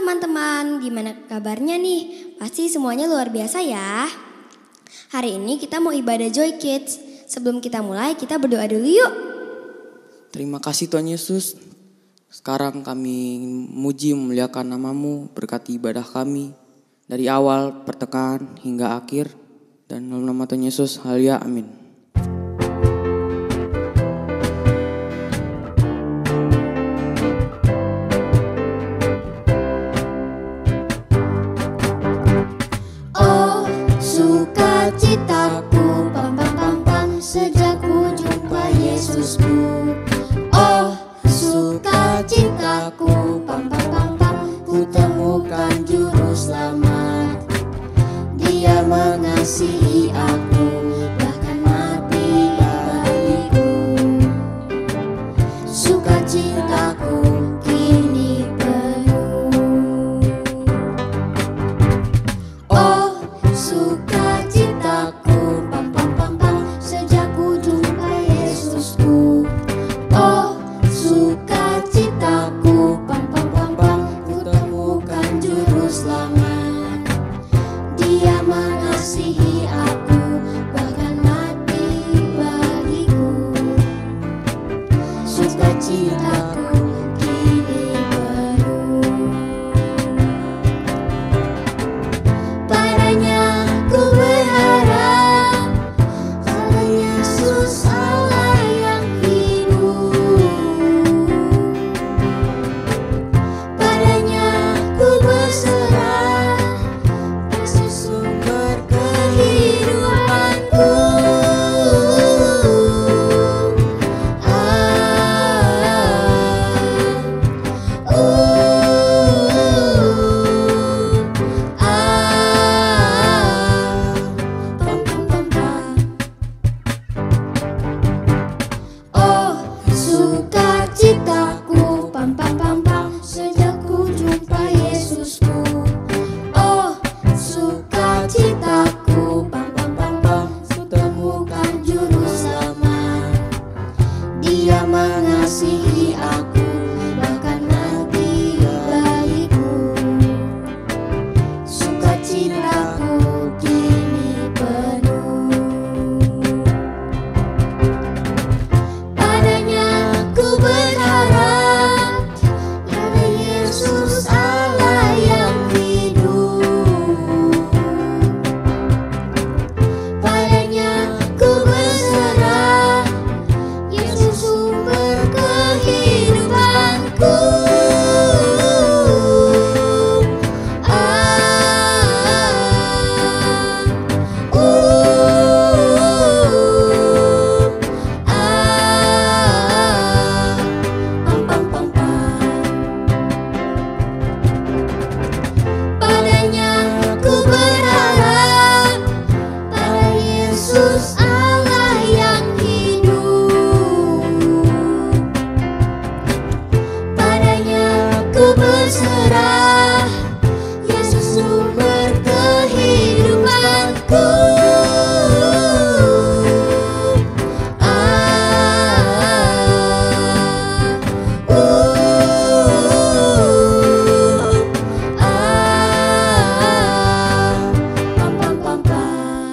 teman-teman, gimana kabarnya nih? Pasti semuanya luar biasa ya. Hari ini kita mau ibadah Joy Kids. Sebelum kita mulai, kita berdoa dulu yuk. Terima kasih Tuhan Yesus. Sekarang kami muji memuliakan nama-Mu, berkati ibadah kami dari awal, pertengahan hingga akhir. Dan dalam nama Tuhan Yesus, haleluya, amin. Sukacitaku, pam pam pam pam, sejak ku jumpa Yesusku. Oh, sukacitaku, pam pam pam pam, ku temukan juru selamat. Dia mengasihi aku, bahkan mati bagiku. Sukacitaku kini penuh. Oh, sukacitaku, pam pam pam pam, sejak ku jumpa Yesusku. Oh, sukacitaku, pam pam pam pam, ku temukan juru selamat. Dia mengasihi aku, bahkan mati bagiku. Sukacitaku kini penuh. Padanya ku berharap, pada Yesus Allah yang hidup. Padanya ku berserah, Yesus sumber kehidupanku. Pam pam pam pam. Oh, sukacitaku, pam pam pam pam, sejak ku jumpa Yesusku. Oh, sukacitaku, pam pam pam pam, ku temukan juru selamat. Dia mengasihi aku, bahkan mati bagiku. Sukacitaku kini penuh. Padanya ku berharap, pada Yesus Allah yang hidup. Padanya ku berserah, Yesus sumber kehidupanku. Pam pam pam pam. Padanya ku berharap, pada Yesus Allah yang hidup. Padanya ku berserah, Yesus sumber kehidupanku. Pam pam pam pam.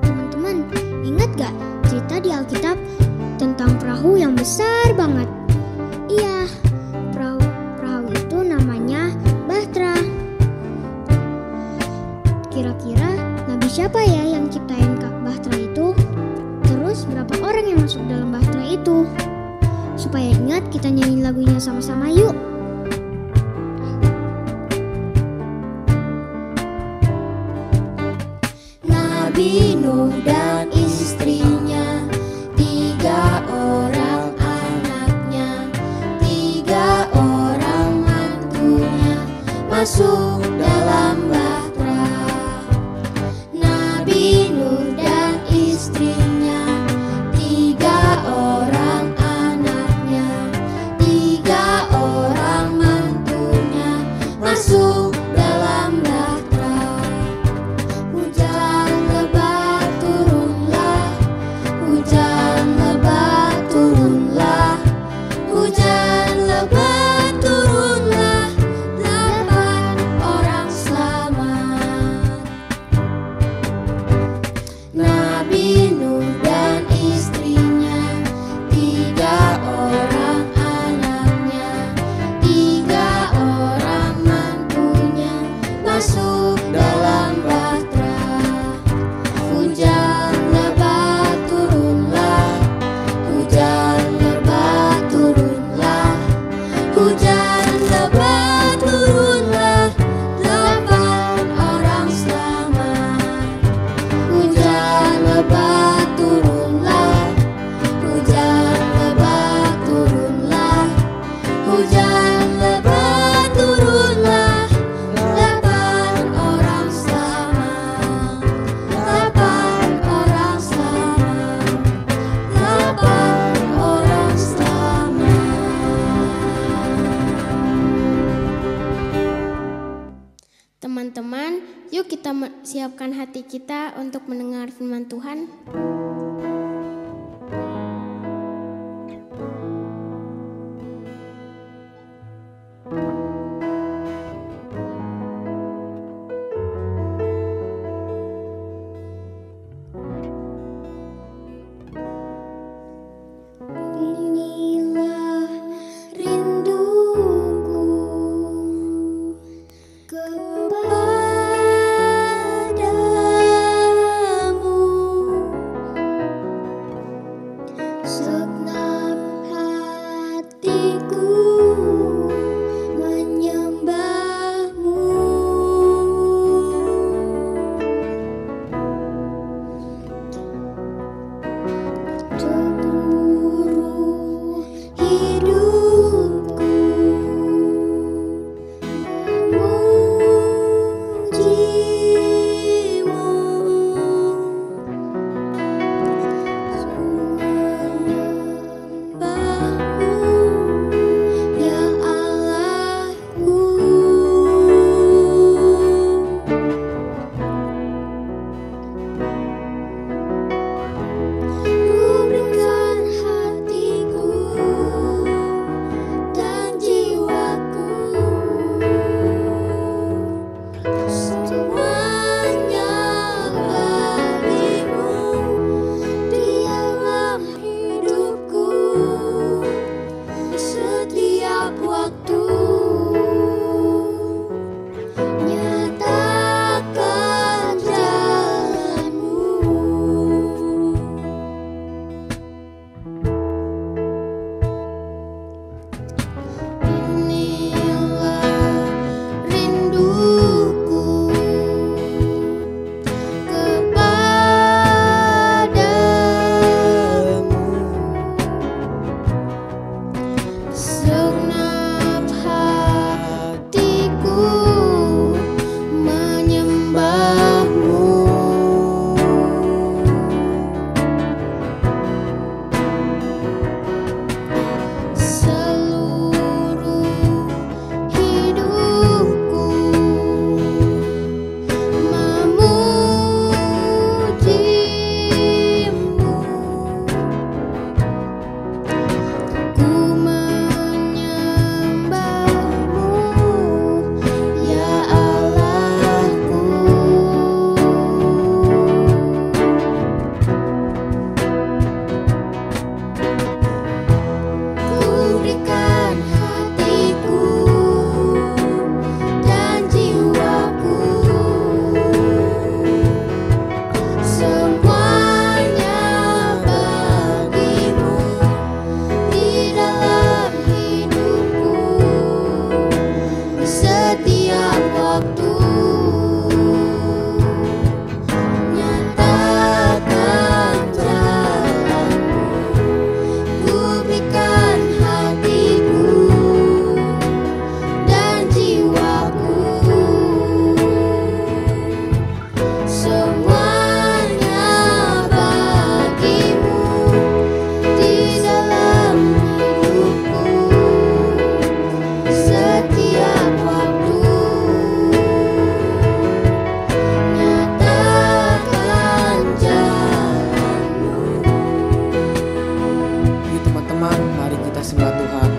Teman-teman, ingat gak cerita di Alkitab tentang perahu yang besar banget? Iya, perahu itu namanya Bahtera. Kira-kira nabi siapa ya yang ciptain Bahtera itu? Terus berapa orang yang masuk dalam Bahtera itu? Supaya ingat, kita nyanyi lagunya sama-sama yuk. Nabi Nuh dan istrinya, 3 orang anaknya, 3 orang mantunya, masuk dalam Bahtera. Nabi Nuh dan istrinya, 3 orang anaknya, 3 orang mantunya, masuk dalam Bahtera. Hujan lebat turunlah, hujan lebat turunlah, hujan lebat Teman-teman, yuk kita siapkan hati kita untuk mendengar firman Tuhan. Inilah rinduku kepadamu, segenap hatiku menyembahmu. Seluruh hidupku memujimu, menyembahmu, ya Allahku. Ku berikan hatiku dan jiwaku, semuanya bagimu. Dialah hidupku setiap waktu, nyatakan jalanmu. Inilah rinduku kepadamu, segenap hatiku menyembahmu. Seluruh hidupku memujimu, ku menyembahmu, ya Allahku. Ku berikan hatiku dan jiwaku, semuanya bagimu. Di dalam hidupku setiap waktu, nyatakan jalanmu. Ku berikan hatiku dan jiwaku, semuanya bagimu. Di dalam hidupku setiap waktu, nyatakan jalanmu. Yuk teman-teman, mari kita sembah Tuhan.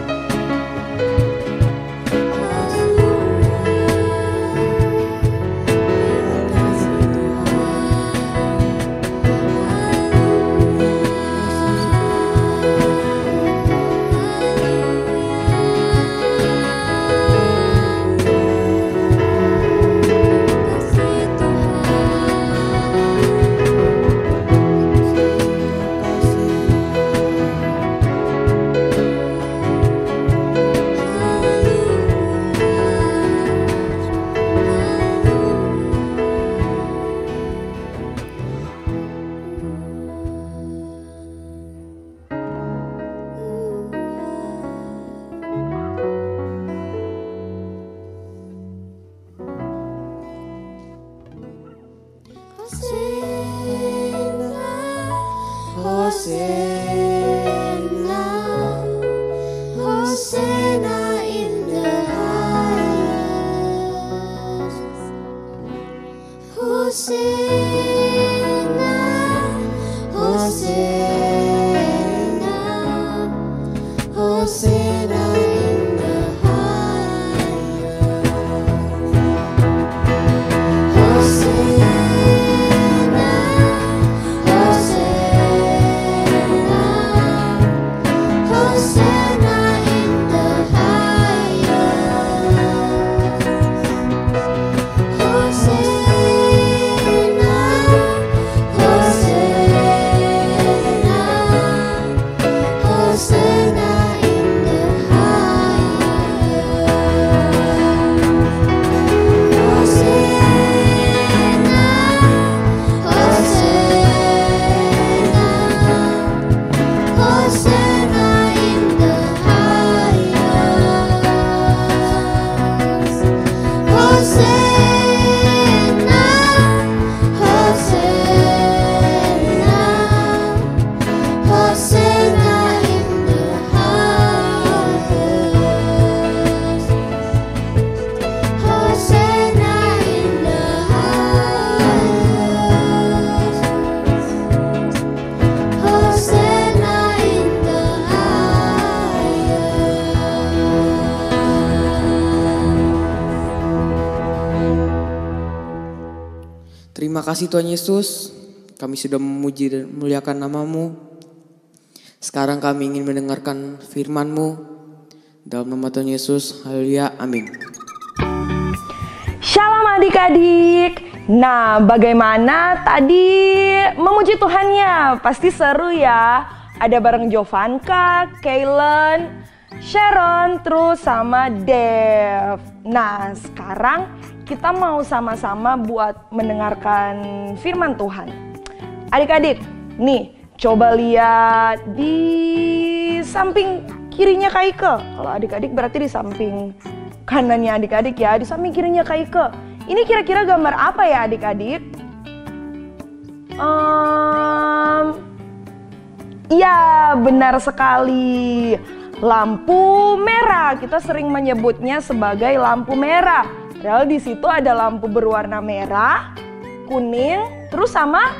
Hosanna, Hosanna in the highest. Hosana, Hosana, Hosana in the highest. Hosana, Hosana, Hosana in the highest. Hosana, Hosana, Hosana in the Terima kasih Tuhan Yesus, kami sudah memuji dan memuliakan nama-Mu. Sekarang kami ingin mendengarkan firman-Mu. Dalam nama Tuhan Yesus, haleluya, amin. Shalom adik-adik. Nah, bagaimana tadi memuji Tuhannya? Pasti seru ya. Ada bareng Jovanka, Kaylen, Sharon, terus sama Dev. Nah, sekarang kita mau sama-sama buat mendengarkan firman Tuhan. Adik-adik, nih coba lihat di samping kirinya Kak Ike. Kalau adik-adik berarti di samping kanannya adik-adik ya, di samping kirinya Kak Ike. Ini kira-kira gambar apa ya adik-adik? Ya, benar sekali. Lampu merah, kita sering menyebutnya sebagai lampu merah. Padahal di situ ada lampu berwarna merah, kuning, terus sama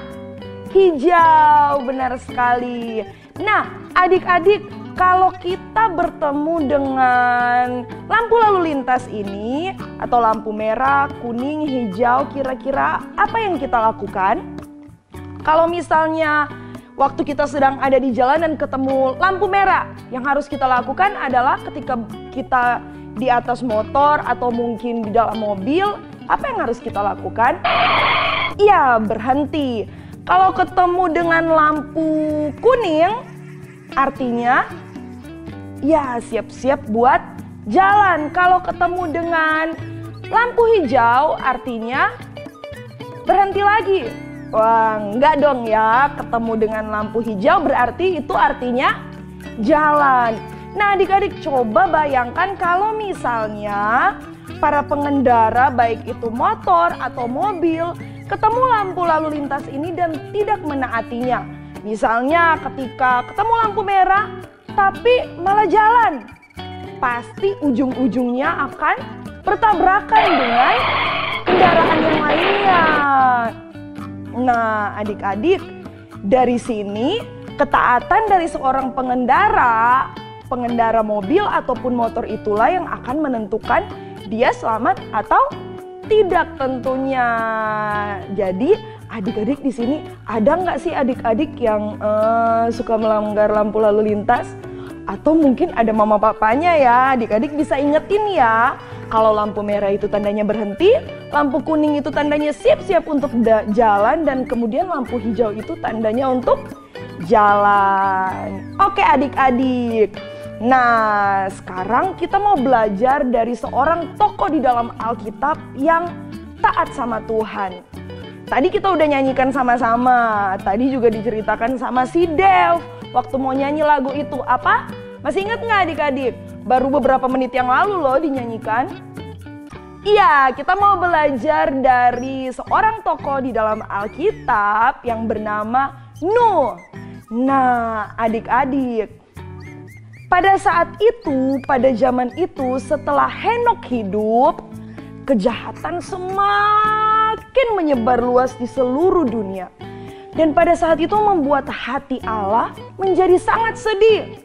hijau. Benar sekali. Nah, adik-adik, kalau kita bertemu dengan lampu lalu lintas ini atau lampu merah, kuning, hijau, kira-kira apa yang kita lakukan? Kalau misalnya waktu kita sedang ada di jalan dan ketemu lampu merah, yang harus kita lakukan adalah ketika kita di atas motor atau mungkin di dalam mobil, apa yang harus kita lakukan? Iya, berhenti. Kalau ketemu dengan lampu kuning, artinya ya siap-siap buat jalan. Kalau ketemu dengan lampu hijau, artinya berhenti lagi. Wah, enggak dong ya. Ketemu dengan lampu hijau berarti itu artinya jalan. Nah, adik-adik coba bayangkan kalau misalnya para pengendara baik itu motor atau mobil ketemu lampu lalu lintas ini dan tidak menaatinya. Misalnya ketika ketemu lampu merah tapi malah jalan. Pasti ujung-ujungnya akan bertabrakan dengan kendaraan yang lainnya. Nah, adik-adik, dari sini ketaatan dari seorang pengendara mobil ataupun motor itulah yang akan menentukan dia selamat atau tidak tentunya. Jadi adik-adik di sini ada nggak sih adik-adik yang suka melanggar lampu lalu lintas? Atau mungkin ada mama papanya ya, adik-adik bisa ingetin ya. Kalau lampu merah itu tandanya berhenti, lampu kuning itu tandanya siap-siap untuk jalan, dan kemudian lampu hijau itu tandanya untuk jalan. Oke adik-adik. Nah, sekarang kita mau belajar dari seorang tokoh di dalam Alkitab yang taat sama Tuhan. Tadi kita udah nyanyikan sama-sama. Tadi juga diceritakan sama si Dev waktu mau nyanyi lagu itu. Apa? Masih ingat nggak adik-adik? Baru beberapa menit yang lalu loh dinyanyikan. Iya, kita mau belajar dari seorang tokoh di dalam Alkitab yang bernama Nuh. Nah, adik-adik, pada saat itu, pada zaman itu, setelah Henokh hidup, kejahatan semakin semakin menyebar luas di seluruh dunia. Dan pada saat itu membuat hati Allah menjadi sangat sedih.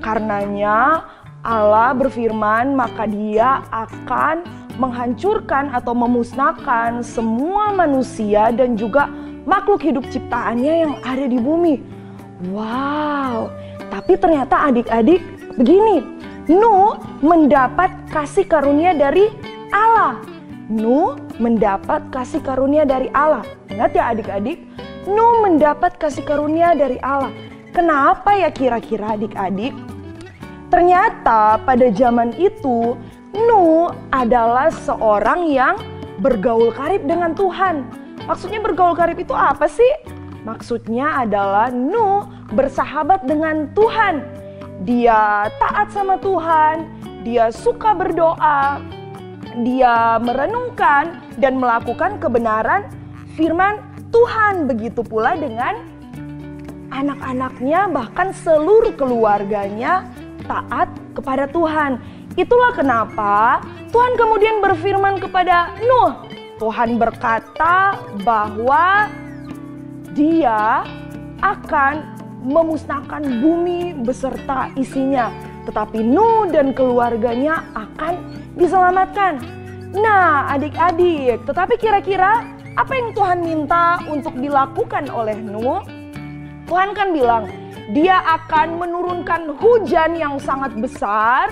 Karenanya Allah berfirman, maka Dia akan menghancurkan atau memusnahkan semua manusia dan juga makhluk hidup ciptaannya yang ada di bumi. Wow, tapi ternyata adik-adik begini, Nuh mendapat kasih karunia dari Allah. Nuh mendapat kasih karunia dari Allah. Ingat ya adik-adik, Nuh mendapat kasih karunia dari Allah. Kenapa ya kira-kira adik-adik? Ternyata pada zaman itu Nuh adalah seorang yang bergaul karib dengan Tuhan. Maksudnya bergaul karib itu apa sih? Maksudnya adalah Nuh bersahabat dengan Tuhan. Dia taat sama Tuhan, dia suka berdoa, dia merenungkan dan melakukan kebenaran firman Tuhan. Begitu pula dengan anak-anaknya, bahkan seluruh keluarganya taat kepada Tuhan. Itulah kenapa Tuhan kemudian berfirman kepada Nuh. Tuhan berkata bahwa Dia akan memusnahkan bumi beserta isinya, tetapi Nuh dan keluarganya akan diselamatkan. Nah adik-adik, tetapi kira-kira apa yang Tuhan minta untuk dilakukan oleh Nuh? Tuhan kan bilang Dia akan menurunkan hujan yang sangat besar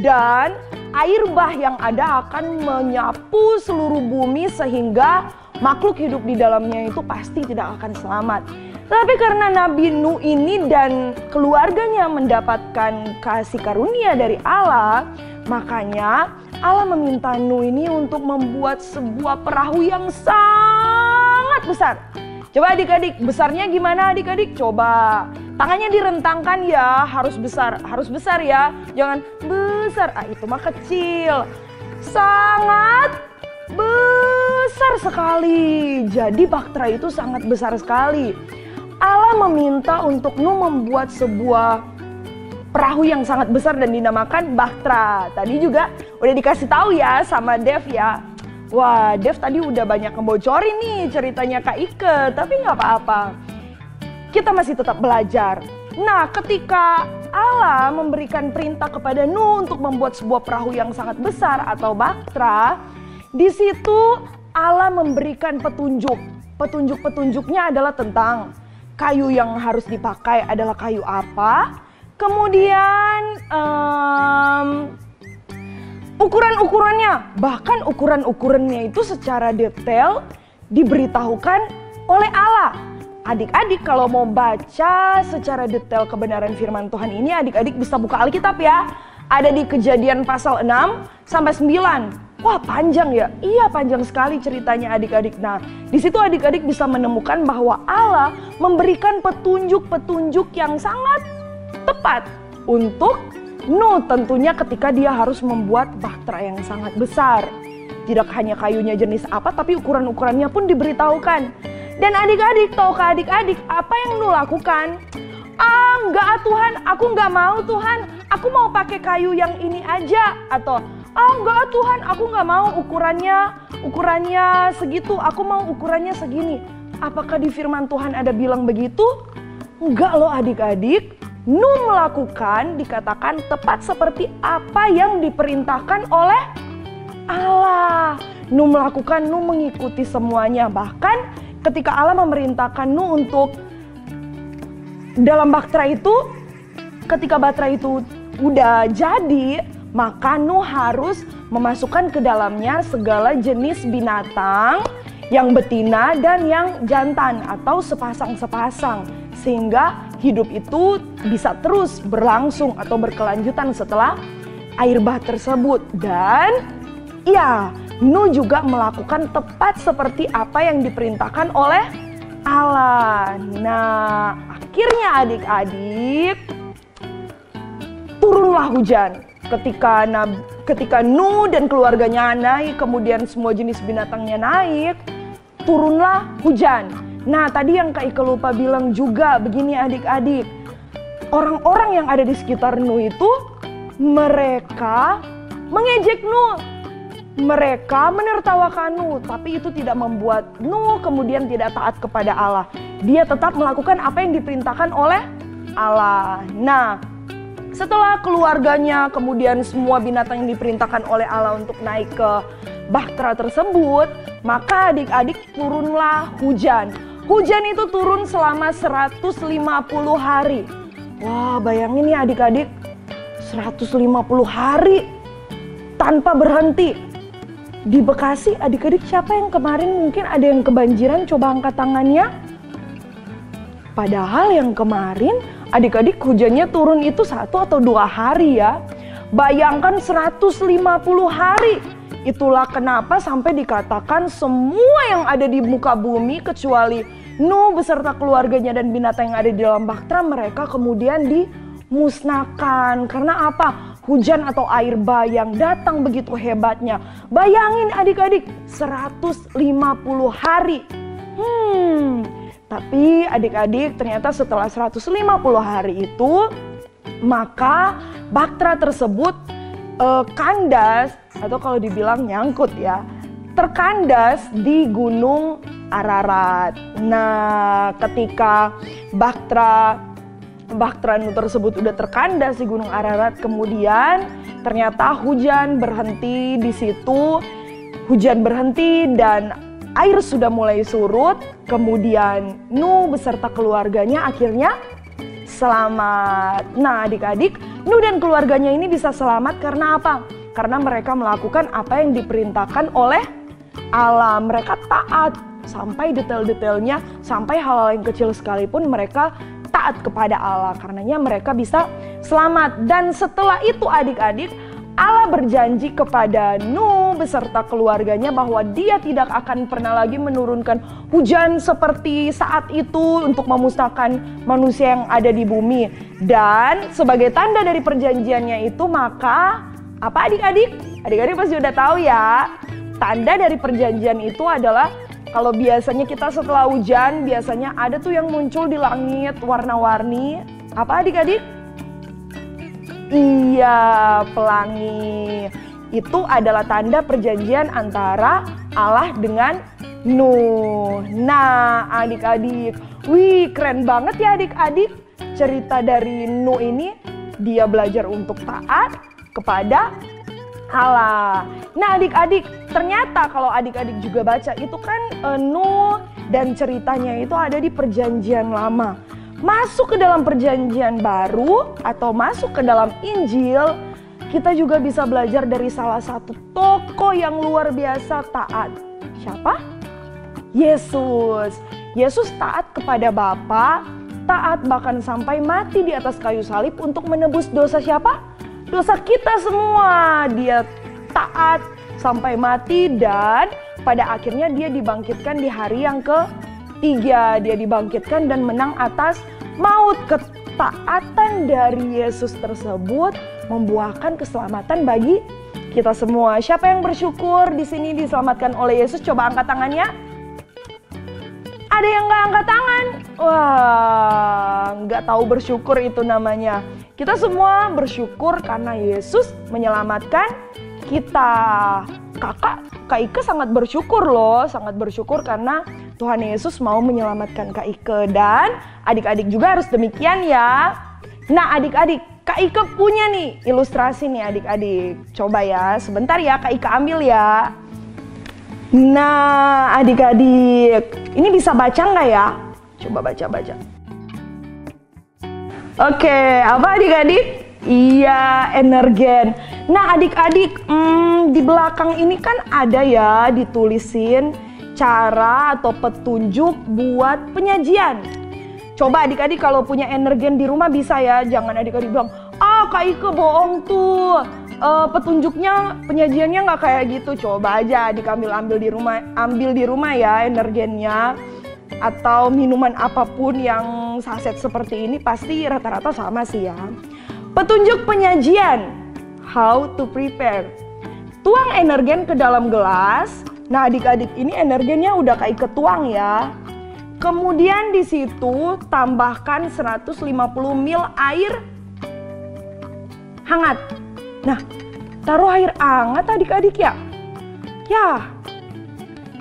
dan air bah yang ada akan menyapu seluruh bumi sehingga makhluk hidup di dalamnya itu pasti tidak akan selamat. Tapi karena Nabi Nuh ini dan keluarganya mendapatkan kasih karunia dari Allah, makanya Allah meminta Nuh ini untuk membuat sebuah perahu yang sangat besar. Coba adik-adik, besarnya gimana adik-adik? Coba tangannya direntangkan ya, harus besar ya, jangan besar. Itu mah kecil, sangat besar sekali. Jadi bahtera itu sangat besar sekali. Allah meminta untuk Nuh membuat sebuah perahu yang sangat besar dan dinamakan bahtera. Tadi juga udah dikasih tahu ya sama Dev ya. Wah, Dev tadi udah banyak ngebocorin nih ceritanya Kak Ike, tapi nggak apa-apa. Kita masih tetap belajar. Nah, ketika Allah memberikan perintah kepada Nuh untuk membuat sebuah perahu yang sangat besar atau bahtera, di situ Allah memberikan petunjuk. Petunjuk-petunjuknya adalah tentang kayu yang harus dipakai adalah kayu apa, kemudian ukuran-ukurannya, bahkan ukuran-ukurannya itu secara detail diberitahukan oleh Allah. Adik-adik kalau mau baca secara detail kebenaran firman Tuhan ini, adik-adik bisa buka Alkitab ya. Ada di Kejadian pasal 6 sampai 9. Wah panjang ya? Iya panjang sekali ceritanya adik-adik. Nah di situ adik-adik bisa menemukan bahwa Allah memberikan petunjuk-petunjuk yang sangat tepat untuk Nuh tentunya ketika dia harus membuat bahtera yang sangat besar. Tidak hanya kayunya jenis apa, tapi ukuran-ukurannya pun diberitahukan. Dan adik-adik, tahukah adik-adik apa yang Nuh lakukan? Enggak Tuhan, aku enggak mau Tuhan, aku mau pakai kayu yang ini aja. Atau enggak Tuhan, aku enggak mau ukurannya segitu, aku mau ukurannya segini. Apakah di firman Tuhan ada bilang begitu? Enggak loh adik-adik. Nuh melakukan dikatakan tepat seperti apa yang diperintahkan oleh Allah. Nuh mengikuti semuanya. Bahkan ketika Allah memerintahkan Nuh untuk dalam bahtera itu, ketika bahtera itu udah jadi, maka Nuh harus memasukkan ke dalamnya segala jenis binatang yang betina dan yang jantan atau sepasang-sepasang. Sehingga hidup itu bisa terus berlangsung atau berkelanjutan setelah air bah tersebut. Dan ya, Nuh juga melakukan tepat seperti apa yang diperintahkan oleh Allah. Nah, akhirnya adik-adik, turunlah hujan. Ketika Nuh dan keluarganya naik, kemudian semua jenis binatangnya naik, turunlah hujan. Nah tadi yang Kak Ike lupa bilang juga begini adik-adik. Orang-orang yang ada di sekitar Nuh itu mereka mengejek Nuh. mereka menertawakan Nuh, tapi itu tidak membuat Nuh kemudian tidak taat kepada Allah. Dia tetap melakukan apa yang diperintahkan oleh Allah. Nah, setelah keluarganya kemudian semua binatang yang diperintahkan oleh Allah untuk naik ke bahtera tersebut, maka adik-adik turunlah hujan. Hujan itu turun selama 150 hari. Wah, bayangin ya adik-adik, 150 hari tanpa berhenti. Di Bekasi adik-adik siapa yang kemarin mungkin ada yang kebanjiran? Coba angkat tangannya. Padahal yang kemarin adik-adik hujannya turun itu 1 atau 2 hari ya. Bayangkan 150 hari. Itulah kenapa sampai dikatakan semua yang ada di muka bumi kecuali Nuh beserta keluarganya dan binatang yang ada di dalam bahtera, mereka kemudian dimusnahkan. Karena apa? Hujan atau air bah yang datang begitu hebatnya. Bayangin adik-adik, 150 hari. Tapi adik-adik ternyata setelah 150 hari itu, maka bahtera tersebut kandas, atau kalau dibilang nyangkut ya, terkandas di Gunung Ararat. Nah, ketika bahtera Nuh tersebut udah terkandas di Gunung Ararat, kemudian ternyata hujan berhenti di situ. Hujan berhenti dan air sudah mulai surut. Kemudian Nuh beserta keluarganya akhirnya selamat. Nah, adik-adik, Nuh dan keluarganya ini bisa selamat karena apa? Karena mereka melakukan apa yang diperintahkan oleh Allah. Mereka taat sampai detail-detailnya, sampai hal-hal yang kecil sekalipun mereka taat kepada Allah. Karenanya mereka bisa selamat. Dan setelah itu adik-adik, Allah berjanji kepada Nuh beserta keluarganya bahwa dia tidak akan pernah lagi menurunkan hujan seperti saat itu untuk memusnahkan manusia yang ada di bumi. Dan sebagai tanda dari perjanjiannya itu, maka apa adik-adik? Adik-adik pasti udah tahu ya. Tanda dari perjanjian itu adalah kalau biasanya kita setelah hujan, biasanya ada tuh yang muncul di langit warna-warni. Apa adik-adik? Iya, pelangi. Itu adalah tanda perjanjian antara Allah dengan Nuh. Nah, adik-adik, wih keren banget ya adik-adik. Cerita dari Nuh ini, dia belajar untuk taat kepada Allah. Nah adik-adik, ternyata kalau adik-adik juga baca itu kan Nuh dan ceritanya itu ada di perjanjian lama. Masuk ke dalam perjanjian baru atau masuk ke dalam Injil, kita juga bisa belajar dari salah satu tokoh yang luar biasa taat. Siapa? Yesus. Yesus taat kepada Bapa, taat bahkan sampai mati di atas kayu salib untuk menebus dosa siapa? Dosa kita semua. Dia taat sampai mati dan pada akhirnya dia dibangkitkan di hari yang ketiga. Dia dibangkitkan dan menang atas maut. Ketaatan dari Yesus tersebut membuahkan keselamatan bagi kita semua. Siapa yang bersyukur di sini diselamatkan oleh Yesus? Coba angkat tangannya. Ada yang nggak angkat tangan? Wah, nggak tahu bersyukur itu namanya. Kita semua bersyukur karena Yesus menyelamatkan kita. Kak Ike sangat bersyukur loh, sangat bersyukur karena Tuhan Yesus mau menyelamatkan Kak Ike. Dan adik-adik juga harus demikian ya. Nah adik-adik, Kak Ike punya nih ilustrasi nih adik-adik. Coba ya, sebentar ya Kak Ike ambil ya. Nah adik-adik, ini bisa baca nggak ya? Coba baca. Oke, apa adik-adik? Iya, energen. Nah adik-adik, di belakang ini kan ada ya ditulisin cara atau petunjuk buat penyajian. Coba adik-adik kalau punya energen di rumah bisa ya, jangan adik-adik bilang, Kak Ike bohong tuh. Petunjuknya, penyajiannya nggak kayak gitu. Coba aja adik ambil di rumah ya energennya. Atau minuman apapun yang saset seperti ini pasti rata-rata sama sih ya. Petunjuk penyajian, how to prepare. Tuang energen ke dalam gelas. Nah adik-adik ini energennya udah kayak ketuang ya. Kemudian di situ tambahkan 150 ml air hangat. Nah taruh air hangat adik-adik ya. Ya,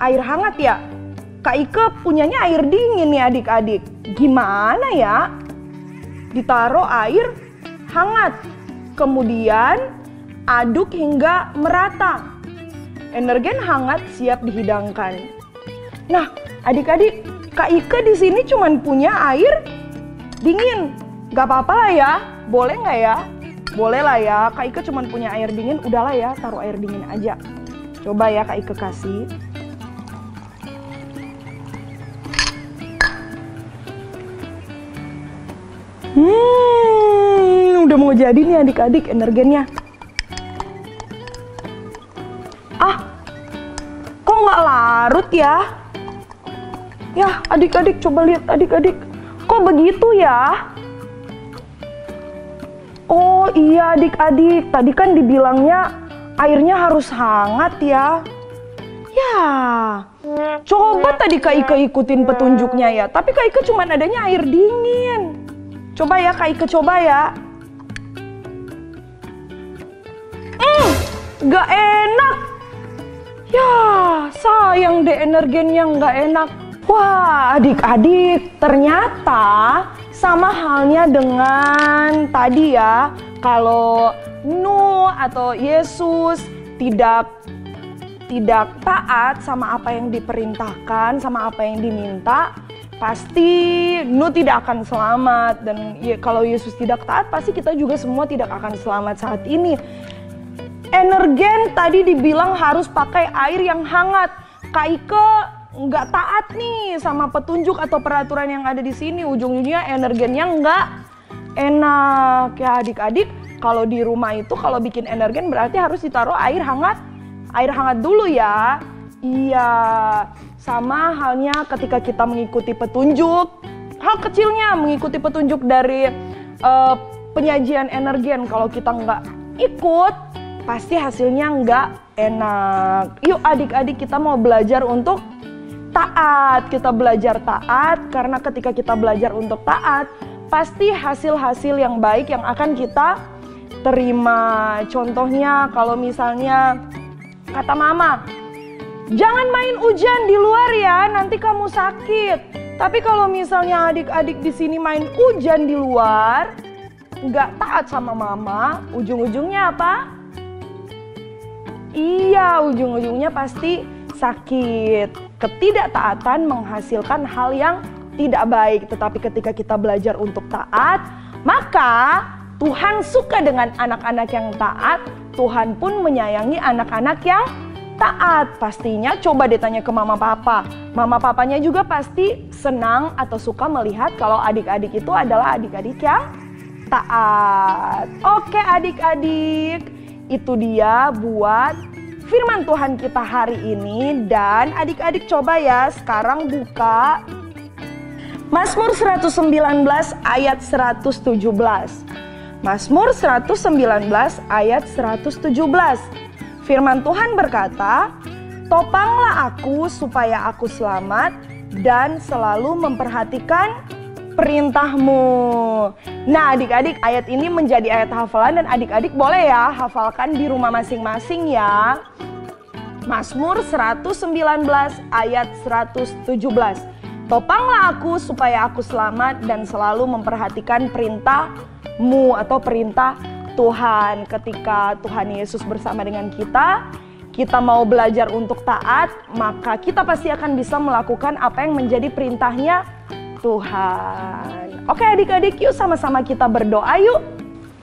air hangat ya. Kak Ike punyanya air dingin nih adik-adik. Gimana ya? Ditaruh air hangat. Kemudian aduk hingga merata. Energen hangat siap dihidangkan. Nah, adik-adik, Kak Ike di sini cuman punya air dingin. Gak apa-apa lah ya. Boleh nggak ya? Boleh lah ya. Kak Ike cuman punya air dingin. Udahlah ya, taruh air dingin aja. Coba ya Kak Ike kasih. Udah mau jadi nih adik-adik energennya. Kok nggak larut ya? Ya adik-adik coba lihat adik-adik. Kok begitu ya? Oh iya adik-adik, tadi kan dibilangnya airnya harus hangat ya. Ya, coba tadi Kak Ike ikutin petunjuknya ya. Tapi Kak Ike cuma adanya air dingin. Coba ya Kak Ike coba ya. Gak enak. Ya, sayang deh energennya gak enak. Wah, adik-adik, ternyata sama halnya dengan tadi ya. Kalau Nuh atau Yesus tidak taat sama apa yang diperintahkan, sama apa yang diminta, pasti Nuh tidak akan selamat. Dan ya, kalau Yesus tidak taat, pasti kita juga semua tidak akan selamat saat ini. Energen tadi dibilang harus pakai air yang hangat. Kak Ike nggak taat nih sama petunjuk atau peraturan yang ada di sini. Ujung-ujungnya energennya nggak enak. Ya adik-adik, kalau di rumah itu kalau bikin energen berarti harus ditaruh air hangat dulu ya. Iya, sama halnya ketika kita mengikuti petunjuk. Hal kecilnya mengikuti petunjuk dari penyajian energen. Kalau kita nggak ikut, pasti hasilnya nggak enak. Yuk adik-adik, kita mau belajar untuk taat. Kita belajar taat karena ketika kita belajar untuk taat, pasti hasil-hasil yang baik yang akan kita terima. Contohnya kalau misalnya kata mama, jangan main hujan di luar ya, nanti kamu sakit. Tapi kalau misalnya adik-adik di sini main hujan di luar, nggak taat sama mama, ujung-ujungnya apa? Iya, ujung-ujungnya pasti sakit. Ketidaktaatan menghasilkan hal yang tidak baik. Tetapi ketika kita belajar untuk taat, maka Tuhan suka dengan anak-anak yang taat. Tuhan pun menyayangi anak-anak yang taat. Pastinya coba ditanya ke mama papa. Mama papanya juga pasti senang atau suka melihat kalau adik-adik itu adalah adik-adik yang taat. Oke adik-adik, itu dia buat firman Tuhan kita hari ini. Dan adik-adik coba ya sekarang buka Mazmur 119 ayat 117. Mazmur 119 ayat 117. Firman Tuhan berkata, "Topanglah aku supaya aku selamat dan selalu memperhatikan perintah-Mu." Nah adik-adik, ayat ini menjadi ayat hafalan dan adik-adik boleh ya hafalkan di rumah masing-masing ya. Mazmur 119 ayat 117. "Topanglah aku supaya aku selamat dan selalu memperhatikan perintah-Mu," atau perintah Tuhan. Ketika Tuhan Yesus bersama dengan kita mau belajar untuk taat, maka kita pasti akan bisa melakukan apa yang menjadi perintahnya Tuhan. Oke adik-adik, yuk sama-sama kita berdoa yuk.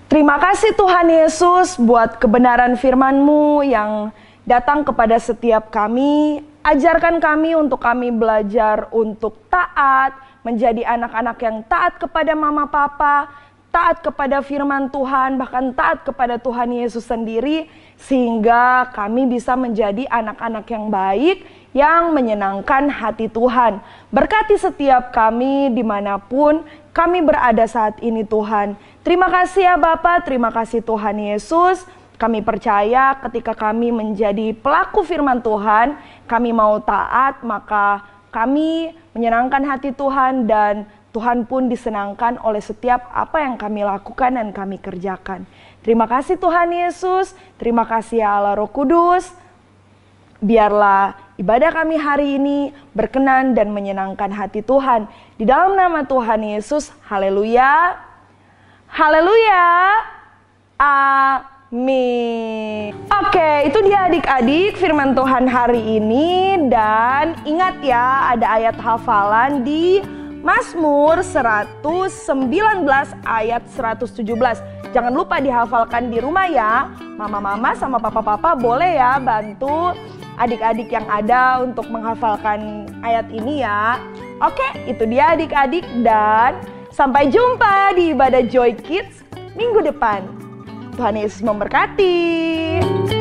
Terima kasih Tuhan Yesus buat kebenaran firman-Mu yang datang kepada setiap kami. Ajarkan kami untuk kami belajar untuk taat, menjadi anak-anak yang taat kepada mama papa, taat kepada firman Tuhan, bahkan taat kepada Tuhan Yesus sendiri, sehingga kami bisa menjadi anak-anak yang baik, yang menyenangkan hati Tuhan. Berkati setiap kami dimanapun kami berada saat ini Tuhan. Terima kasih ya Bapa, terima kasih Tuhan Yesus. Kami percaya ketika kami menjadi pelaku firman Tuhan, kami mau taat, maka kami menyenangkan hati Tuhan dan Tuhan pun disenangkan oleh setiap apa yang kami lakukan dan kami kerjakan. Terima kasih Tuhan Yesus, terima kasih ya Allah Roh Kudus. Biarlah ibadah kami hari ini berkenan dan menyenangkan hati Tuhan. Di dalam nama Tuhan Yesus, haleluya. Haleluya. Amin. Oke, itu dia adik-adik firman Tuhan hari ini. Dan ingat ya, ada ayat hafalan di Mazmur 119 ayat 117. Jangan lupa dihafalkan di rumah ya. Mama-mama sama papa-papa boleh ya bantu adik-adik yang ada untuk menghafalkan ayat ini ya. Oke, itu dia adik-adik, dan sampai jumpa di ibadah Joy Kids minggu depan. Tuhan Yesus memberkati.